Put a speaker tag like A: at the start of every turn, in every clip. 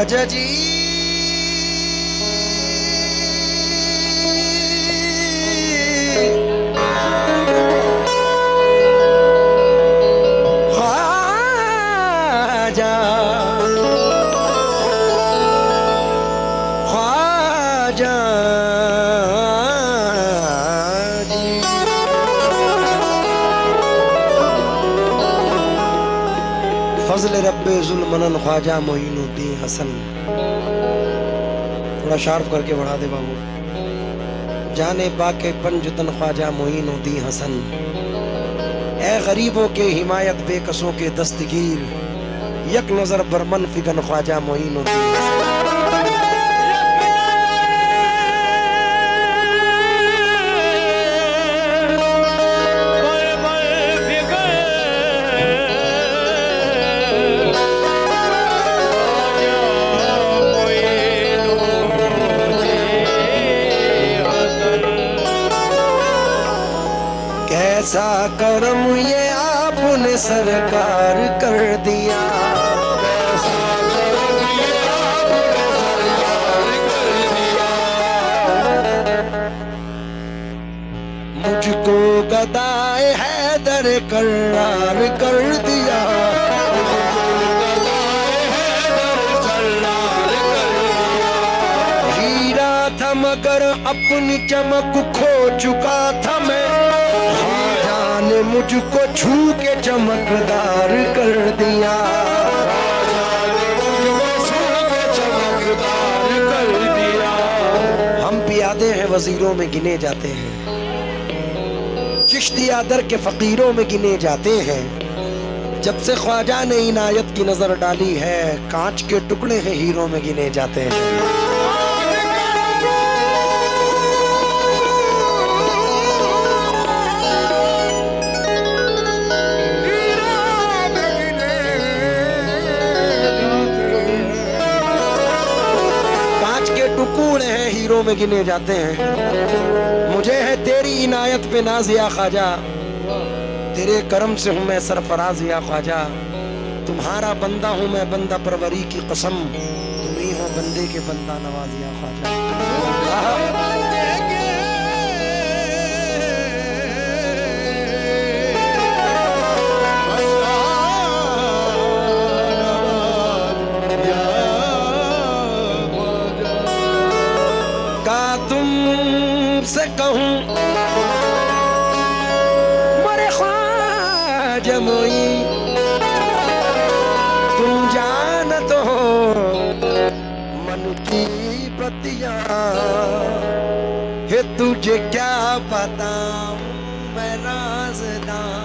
A: ख्वाजा जी ख्वाजा ख्वाजा फजल रब्बे जुल्मनन ख्वाजा मोइनुद्दीन हसन। थोड़ा शार्प करके बढ़ा दे बाबू। जाने बाके पंजतन ख्वाजा मोइनुद्दीन हसन। ए गरीबों के हिमायत बेकसों के दस्तगीर, यक नजर बरमन फिगन ख्वाजा मोइनुद्दीन हसन। कैसा करम ये आपने सरकार कर दिया, कैसा करम ये आपने सरकार कर दिया। मुझको गदाए हैदर करार कर दिया, हीरा था मगर अपनी चमक खो चुका था मैं, ने मुझको छू के चमकदार कर दिया, चमकदार कर दिया। हम पियादे हैं वजीरों में गिने जाते हैं, चिश्तिया दर के फकीरों में गिने जाते हैं। जब से ख्वाजा ने इनायत की नजर डाली है, कांच के टुकड़े हैं हीरों में गिने जाते हैं। टुकड़े हैं हीरों में गिने जाते हैं। मुझे है तेरी इनायत पे नाज या ख्वाजा, तेरे करम से हूँ मैं सरफराज या ख्वाजा। तुम्हारा बंदा हूँ मैं बंदा परवरी की कसम, तुम ही हो बंदे के बंदा नवाज या ख्वाजा। तुमसे कहूं मरे ख्वाजा मोई, तुम जानत हो मन की बतिया, है तुझे क्या बताऊं मैं राज़दां।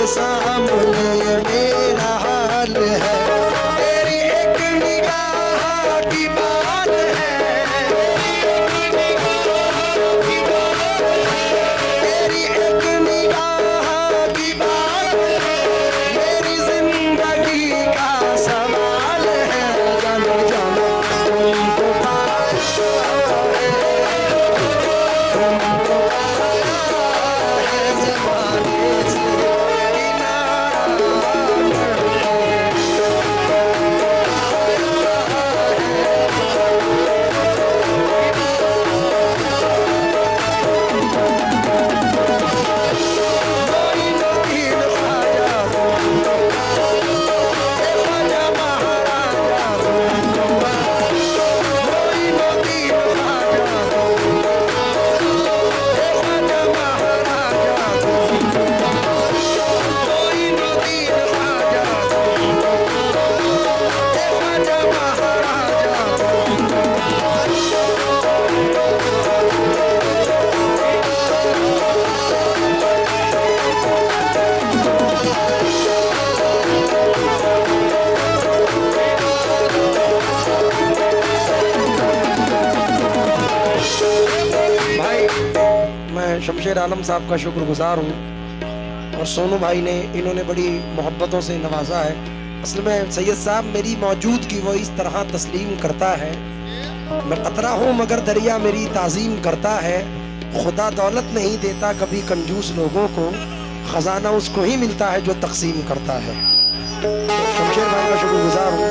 A: सामने मेरा हाल है, तेरी एक निगाह की बात है, तेरी एक निगाह की बात है, मेरी जिंदगी का सवाल है। जानो जानो तुमको पाया है, तुमको पाया है जमाने से। शमशेर आलम साहब का शुक्रगुजार हूँ और सोनू भाई ने, इन्होंने बड़ी मोहब्बतों से नवाजा है। असल में सैयद साहब मेरी मौजूदगी वो इस तरह तस्लीम करता है, मैं कतरा हूँ मगर दरिया मेरी ताज़ीम करता है। खुदा दौलत नहीं देता कभी कंजूस लोगों को, खजाना उसको ही मिलता है जो तकसीम करता है। शमशेर भाई का शुक्रगुजार हूँ,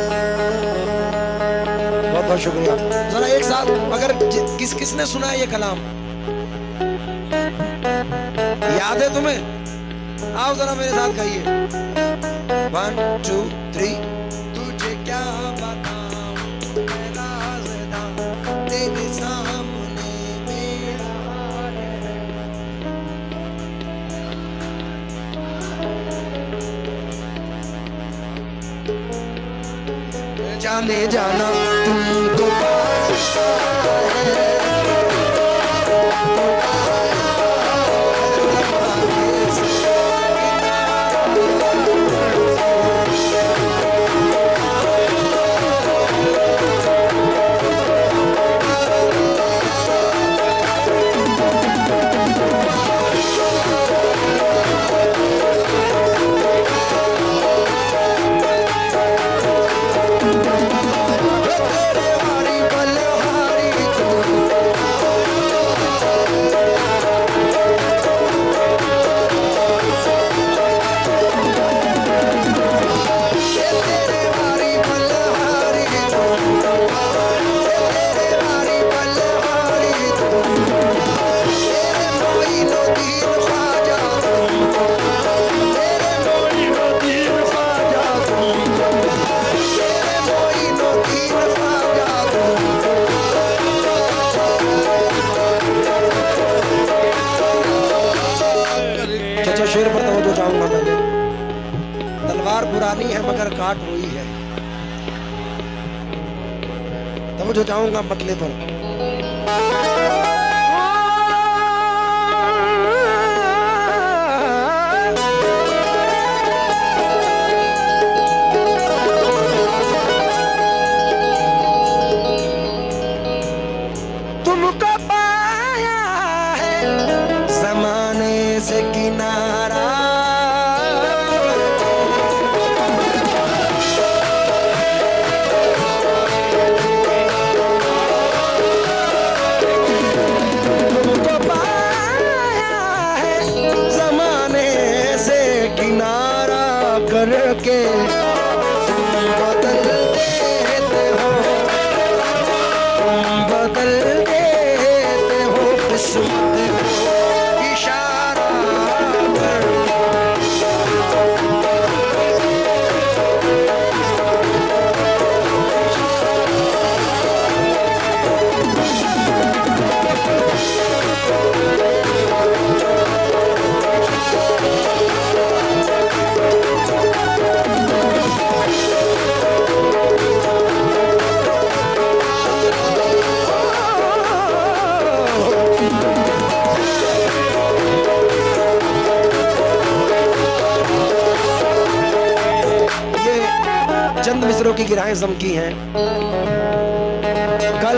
A: बहुत बहुत शुक्रिया। जरा एक साथ अगर किस किसने सुना है ये कलाम, याद है तुम्हें? आओ जरा मेरे साथ गाइए। 1 2 3। तुझे क्या बताऊं मैं राज़दां, तेरे सामने मेरा हाल है। जाने जाना तुमको शेर पर तवज्जो चाहूंगा। पहले तलवार पुरानी है मगर काट हुई है, तवज्जो चाहूंगा मतले पर। तुमको पाया है ज़माने से किनारा, तुमको पाया है ज़माने से किनारा करके, तुम बदल देते हो, तुम बदल देते हो किस्मत को इशारा कर। चंद मिसरों की गिराएं ज़म की हैं। कल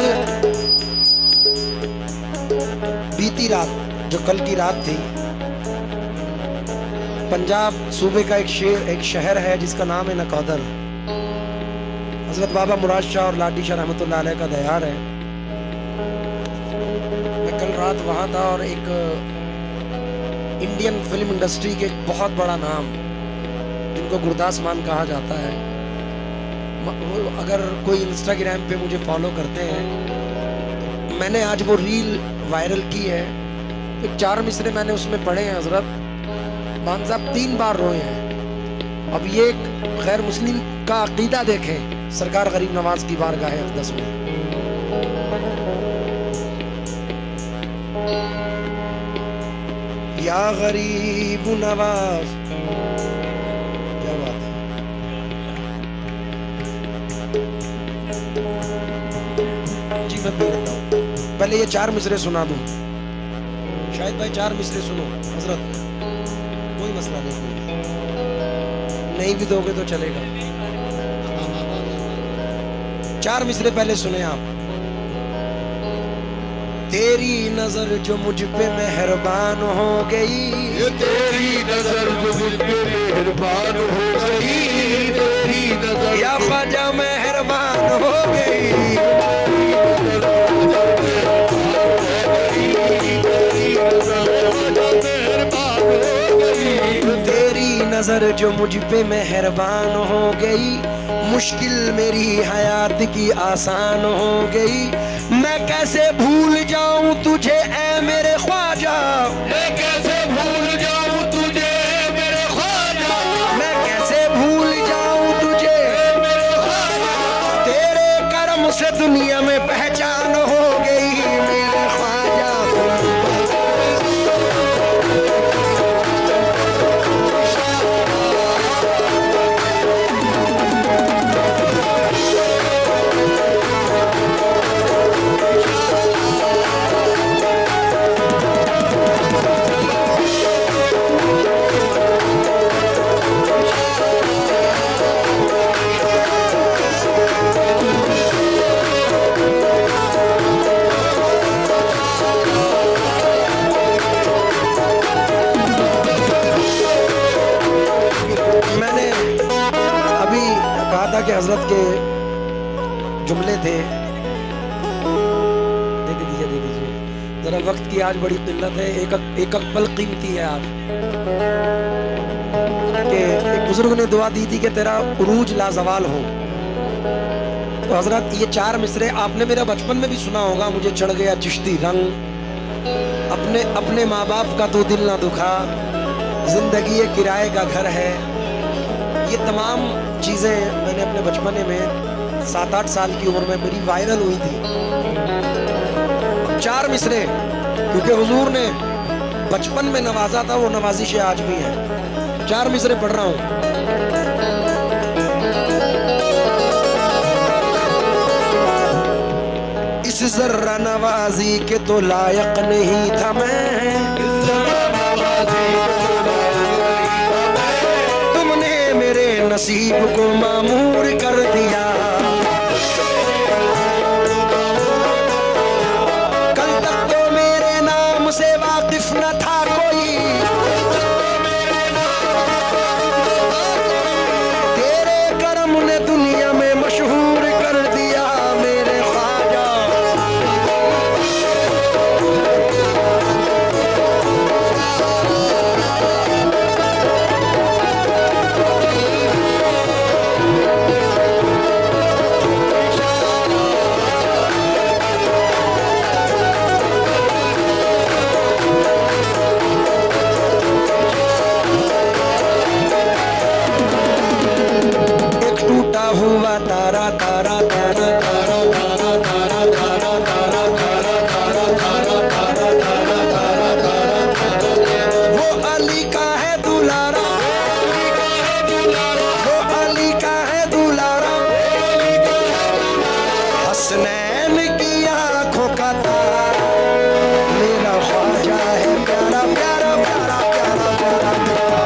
A: बीती रात, जो कल की रात थी, पंजाब सूबे का एक शहर है जिसका नाम है नकोदर। हजरत बाबा मुराद शाह और लाडी शाह रहमतुल्लाह अलैह का दयार है। मैं कल रात वहाँ था और एक इंडियन फिल्म इंडस्ट्री के एक बहुत बड़ा नाम, जिनको गुरदास मान कहा जाता है, अगर कोई इंस्टाग्राम पे मुझे फॉलो करते हैं, मैंने आज वो रील वायरल की है। एक 4 मिसरे मैंने उसमें पढ़े हैं। हजरत मान साहब 3 बार रोए हैं। अब ये गैर मुस्लिम का अकीदा देखें सरकार गरीब नवाज की बारगाह अक़दस में। या गरीब नवाज, क्या बात है। जी मैं पी लेता हूँ, पहले ये 4 मिसरे सुना दूं। शायद भाई 4 मिसरे सुनो। हजरत कोई मसला नहीं भी दोगे तो चलेगा। 4 मिसरे पहले सुने आप। तेरी नजर जो मुझ पे मेहरबान हो गई,
B: तेरी नजर जो मुझ पे मेहरबान हो गई, तेरी नजर
A: या ख्वाजा मेहरबान हो गई। तेरी नजर जो मुझ पे मेहरबान हो गई, मुश्किल मेरी हयात की आसान हो गई। मैं कैसे भूल जाऊं तुझे ऐ मेरे ख्वाजा,
B: मैं कैसे भूल जाऊं तुझे मेरे ख्वाजा,
A: मैं कैसे भूल जाऊं तुझे
B: मेरे ख्वाजा।
A: तेरे करम से दुनिया में पहचान हो गई मेरे ख्वाजा। मैंने अभी कहा था कि हजरत के जुमले थे, दे दीजिए जरा, वक्त की आज बड़ी किल्लत है, एक पल कीमती है आज। कि एक बुजुर्ग ने दुआ दी थी कि तेरा उरूज लाजवाल हो। तो हजरत ये 4 मिसरे आपने मेरा बचपन में भी सुना होगा, मुझे चढ़ गया चिश्ती रंग, अपने माँ बाप का तो दिल ना दुखा, जिंदगी ये किराए का घर है। ये तमाम चीज़ें मैंने अपने बचपने में 7-8 साल की उम्र में मेरी वायरल हुई थी। 4 मिसरे क्योंकि हुजूर ने बचपन में नवाजा था, वो नवाजिश आज भी है। 4 मिसरे पढ़ रहा हूँ। इस जर्रा नवाजी के तो लायक नहीं था मैं, नसीब को मामूर कर दिया। कल तक तो मेरे नाम से वाकिफ न था कोई, तेरे करम ने दुनिया में मशहूर कर दिया मेरे ख्वाजा। हुआ तारा तारा तारा तारा तारा तारा तारा तारा तारा तारा तारा तारा तारा तारा तारा, वो अली का है दुलारा, वो अली का है दुलारा, हसनैन की आंखों का तारा मेरा ख्वाजा है प्यारा प्यारा प्यारा प्यारा प्यारा प्यारा।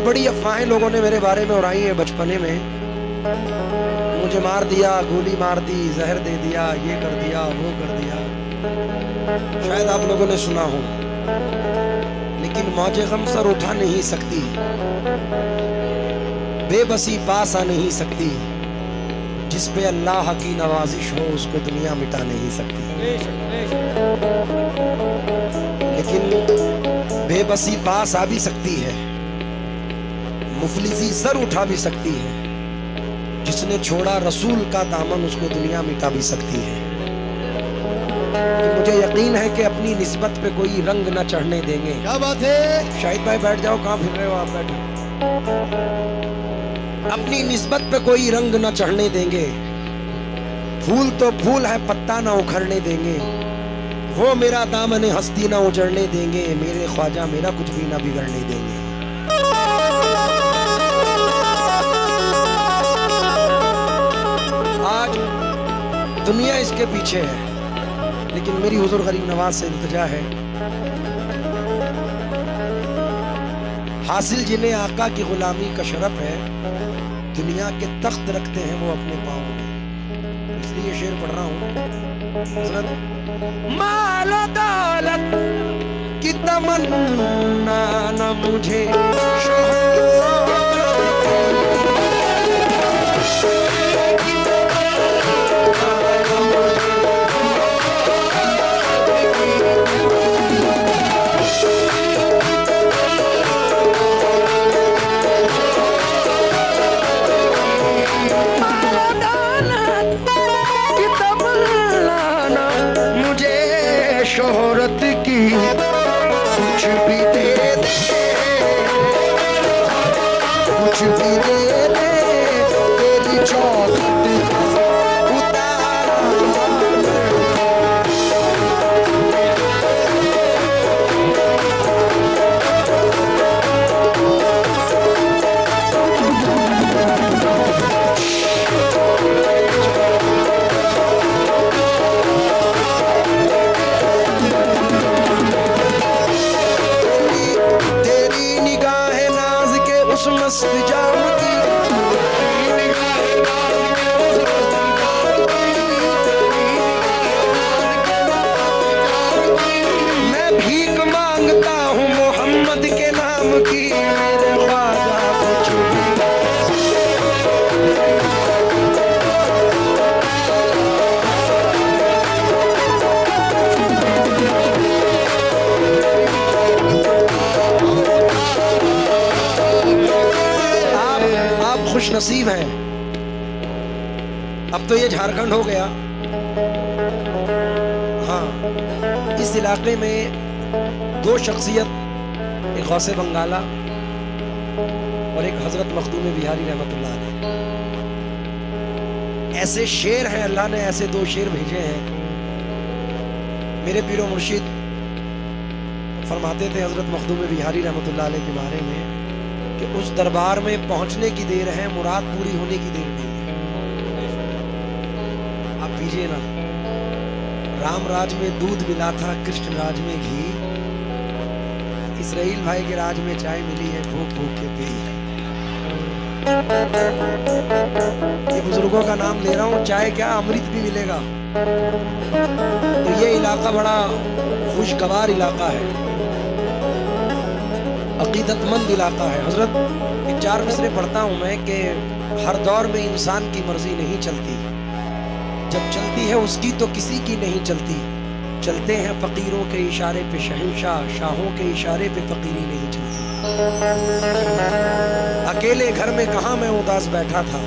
A: बड़ी अफवाहें लोगों ने मेरे बारे में उड़ाई है बचपने में, मुझे मार दिया, गोली मार दी, जहर दे दिया, ये कर दिया, वो कर दिया। शायद आप लोगों ने सुना हो, लेकिन मौजे गम सर उठा नहीं सकती, बेबसी पास आ नहीं सकती, जिस पे अल्लाह की नवाजिश हो उसको दुनिया मिटा नहीं सकती। लेकिन बेबसी पास आ भी सकती है, मुफलिसी सर उठा भी सकती है, जिसने छोड़ा रसूल का दामन उसको दुनिया मिटा भी सकती है। तो मुझे यकीन है कि अपनी निस्बत पे कोई रंग न चढ़ने देंगे।
B: क्या बात है?
A: शाहिद भाई बैठ जाओ, कहाँ फिर रहे हो आप, बैठो। अपनी निस्बत पे कोई रंग न चढ़ने देंगे, फूल तो फूल है पत्ता ना उखड़ने देंगे, वो मेरा दामन हस्ती ना उजड़ने देंगे, मेरे ख्वाजा मेरा कुछ भी ना बिगड़ने देंगे। आज दुनिया इसके पीछे है, लेकिन मेरी हुजूर गरीब नवाज से इल्तिजा है हासिल जिन्हें आका की गुलामी का शरफ है, दुनिया के तख्त रखते हैं वो अपने पाँव में। इसलिए शेर पढ़ रहा हूँ। हज़रत मालो दौलत की तमन्ना न मुझे शोहरत की कुछ भी दे दे, कुछ भी दे दे, तेरी चौखट उतारा। मस्त जाम की मैं भीख मांगता हूँ मोहम्मद के नाम की, मेरे ख्वाजा कुछ खुश नसीब है। अब तो ये झारखंड हो गया। हाँ, इस इलाके में दो शख्सियत, एक गौसे बंगाला और एक हजरत मखदूम बिहारी रहमतुल्लाह अलैह, ऐसे शेर हैं, अल्लाह ने ऐसे दो शेर भेजे हैं। मेरे पीरो मुर्शिद फरमाते थे हजरत मखदूम बिहारी रहमतुल्लाह अलैह के बारे में कि उस दरबार में पहुंचने की देर है, मुराद पूरी होने की देर नहीं है। आप पीजिए ना, राम राज में दूध मिला था, कृष्ण राज में घी, इसराइल भाई के राज में चाय मिली है, भूख भूख के पी। ये बुजुर्गों का नाम ले रहा हूँ, चाय क्या अमृत भी मिलेगा। तो ये इलाका बड़ा खुशगवार इलाका है, अकीदतमंद इलाका है। हजरत एक 4 मिसरे पढ़ता हूँ मैं कि हर दौर में इंसान की मर्जी नहीं चलती, जब चलती है उसकी तो किसी की नहीं चलती। चलते हैं फकीरों के इशारे पे शहंशाह, शाहों के इशारे पे फकीरी नहीं चलती। अकेले घर में कहाँ मैं उदास बैठा था,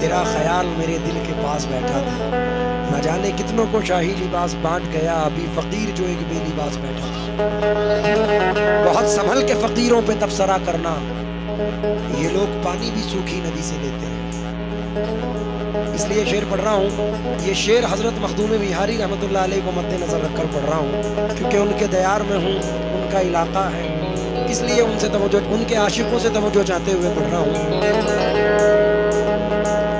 A: तेरा ख्याल मेरे दिल के पास बैठा था। न जाने कितनों को शाही लिबास बांट गया, अभी फकीर जो एक बेलिबास बैठा था। बहुत संभल के फकीरों पे तबसरा करना, ये लोग पानी भी सूखी नदी से लेते हैं। इसलिए शेर पढ़ रहा हूँ। ये शेर हजरत मखदूम बिहारी रहमतुल्लाह अलैह को मद्देनजर रखकर पढ़ रहा हूँ, क्योंकि उनके दयार में हूँ, उनका इलाका है, इसलिए उनसे तवज्जो, उनके आशिकों से तवज्जो चाहते हुए पढ़ रहा हूँ।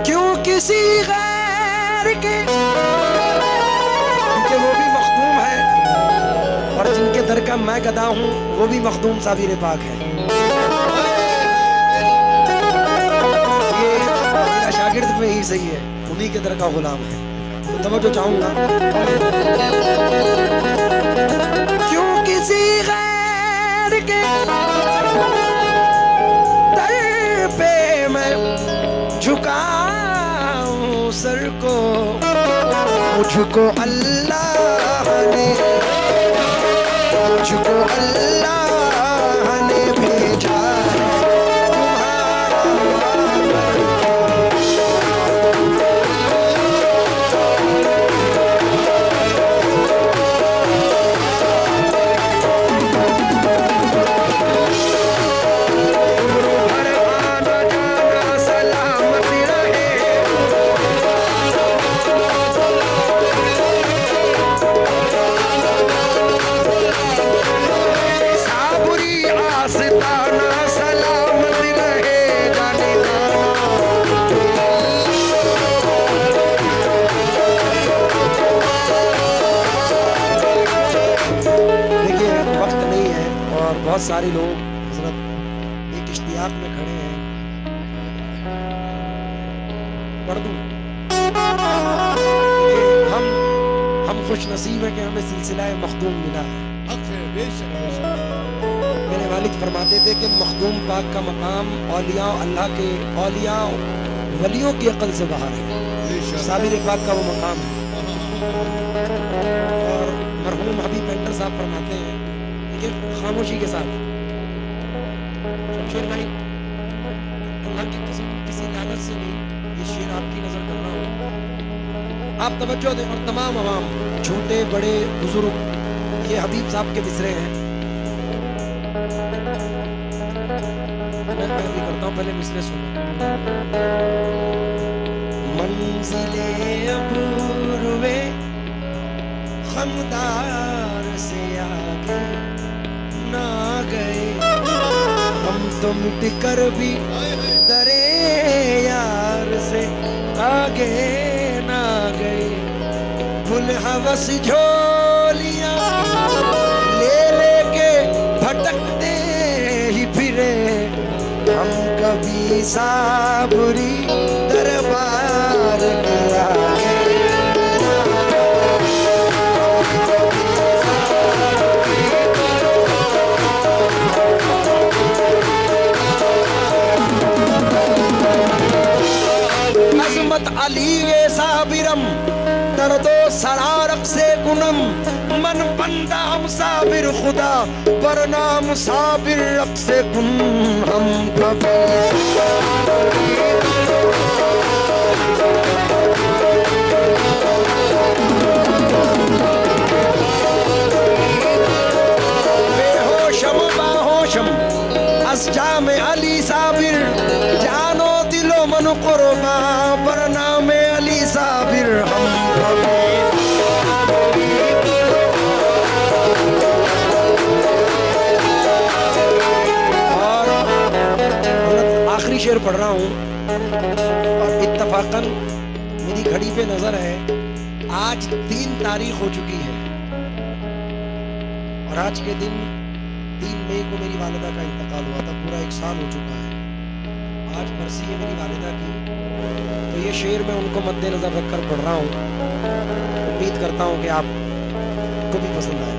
A: क्यों किसी गैर के, क्योंकि वो भी मखदूम है और जिनके दर का मैं गदा हूँ वो भी मखदूम साबिर पाक है। ये मेरा शागिर्द में ही सही है, उन्हीं के दर का गुलाम है, तो तवज्जो चाहूंगा। क्यों किसी गैर के दर पे मैं झुकाऊं सर को, मुझको अल्लाह ने, मुझको अल्लाह ने भेजा बहुत सारे लोग हजरत पढ़ दूं? हम खुश नसीब है कि हमें सिलसिला मखदूम मिला है।
B: बेशक
A: मेरे वालिद फरमाते थे कि मखदूम पाक का मकाम औलिया अल्लाह के औलिया वलियों की अकल से बाहर है। साबिर पाक का वो मकाम है। और मरहूम हबीब पेंटर साहब फरमाते हैं कि खामोशी के साथ शमशेर भाई, अल्लाह की कसम किसी लानत से नहीं, ये शेर आपकी नजर कर रहा हूँ, आप तवज्जो दें। और तमाम अवाम, छोटे बड़े बुजुर्ग, ये हबीब साहब के मिसरे हैं। मैं भी करता हूँ, पहले मिसरे सुनो। मंजिले अबूरवे खमदार से आगे ना गए, हम तो मिट कर भी दरे यार से आगे ना गए। फुल हवस झोलियां ले लेके भटकते ही फिरे, हम कभी साबरी दरबार के आगे। अज़मत अली ये साबिरम दर्दो सरारक से गुनम, मन बंदा हम साबिर खुदा वरना मुसाबिर रख से गुन हम कभी। बेहोशम बाहोशम अस्जा में अली साबिर, जानो दिलो मन कुर्बा वरना में अली साबिर हम कभी। आखिरी शेर पढ़ रहा हूँ और इत्तफाकन मेरी घड़ी पे नजर है, आज 3 तारीख हो चुकी है और आज के दिन 3 मई को मेरी वालिदा का इंतकाल हुआ था। पूरा 1 साल हो चुका है। आज बरसी है मेरी वालिदा की, तो ये शेर मैं उनको मद्देनजर रखकर पढ़ रहा हूँ। उम्मीद करता हूँ कि आपको भी पसंद आए।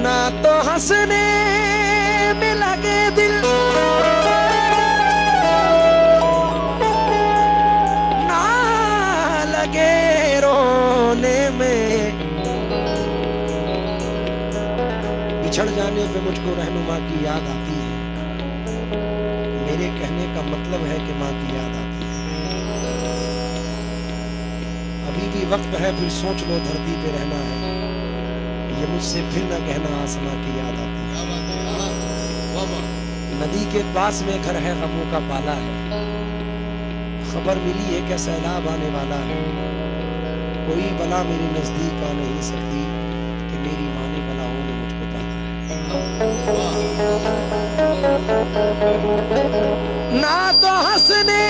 A: ना तो हंसने में लगे दिल, ना लगे रोने में, बिछड़ जाने पे मुझको रहनुमा की याद आती है। मेरे कहने का मतलब है कि माँ की याद आती है। अभी भी वक्त है, फिर सोच लो धरती पे रहना है, ये मुझसे फिर न कहना आसमां की याद आती है। नदी के पास में घर है, गमों का पाला है, खबर मिली है कि सैलाब आने वाला है। कोई बला मेरे नजदीक आ नहीं सकती कि मेरी माँ ने बलाओं ने मुझको पाला है। ना तो हंसने